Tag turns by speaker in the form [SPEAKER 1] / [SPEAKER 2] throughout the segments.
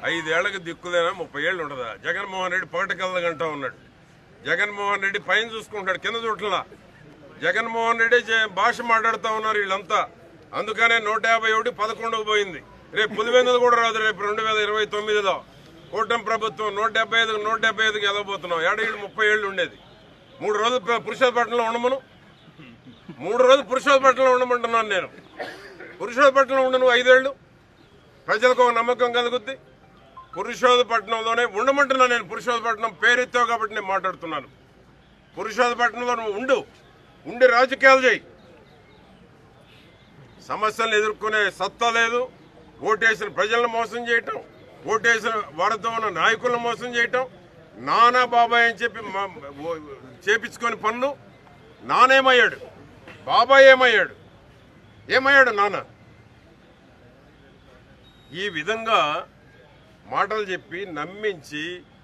[SPEAKER 1] 5 ఏళ్లకు దిక్కులేనా 30 ఏళ్ళు ఉండదా? జగన్మోహన్ రెడ్డి పగటికల్లా గంట ఉన్నాడు. జగన్మోహన్ రెడ్డి పైన చూసుకుంటాడు, కింద చూడలా. జగన్మోహన్ రెడ్డి భాష మాట్లాడుతూ ఉన్నారు వీళ్ళంతా. అందుకనే 151 11 పోయింది. రేపు పులివెందులు కూడా రాదు. రేపు 2029లో కూటమి ప్రభుత్వం 175కి ఎదగబోతున్నాం. ఏడేళ్ళు 30 ఏళ్ళు ఉండేది. 3 రోజులు పురుషోత్పట్నంలో ఉండమను. 3 రోజులు పురుషోత్పట్నంలో ఉండమంటున్నాను నేను. పురుషోత్పట్నంలో ఉండను 5 ఏళ్ళు. ప్రజలకు ఒక నమ్మకం కలుగుద్ది. పురుషోత్పట్నంలోనే ఉండమంటున్నాను నేను. పురుషోత్పట్నం పేరెత్తావు కాబట్టి నేను మాట్లాడుతున్నాను. పురుషోత్పట్నంలో నువ్వు ఉండి రాజకీయాలు చేయి. సమస్యలను ఎదుర్కొనే సత్తా లేదు. ఓటేసిన ప్రజలను మోసం చేయటం, ఓటేసిన వారితో ఉన్న నాయకులను మోసం చేయటం, నానా బాబాయ్ అని చెప్పి చేపించుకొని పనులు. నానేమయ్యాడు? బాబాయ్ ఏమయ్యాడు నాన్న? ఈ విధంగా మాటలు చెప్పి నమ్మించి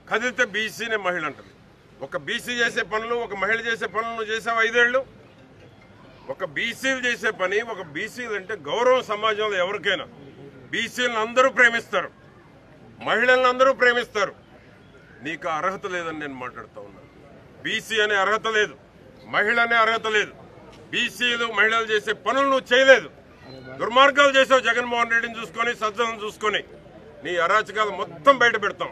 [SPEAKER 1] కదిలితే బీసీనే మహిళ అంటారు. ఒక బీసీ చేసే పనులు, ఒక మహిళ చేసే పనులు నువ్వు చేసావు 5 ఏళ్ళు. ఒక బీసీలు చేసే పని, ఒక బీసీలు అంటే గౌరవం సమాజంలో ఎవరికైనా. బీసీలను అందరూ ప్రేమిస్తారు, మహిళలను అందరూ ప్రేమిస్తారు. నీకు అర్హత లేదని నేను మాట్లాడుతూ ఉన్నాను. బీసీ అనే అర్హత లేదు, మహిళ అనే అర్హత లేదు. బీసీలు మహిళలు చేసే పనులు నువ్వు చేయలేదు. దుర్మార్గాలు చేసావు. జగన్మోహన్ రెడ్డిని చూసుకొని, సజ్జలను చూసుకొని నీ అరాచకాలు మొత్తం బయట పెడతాం.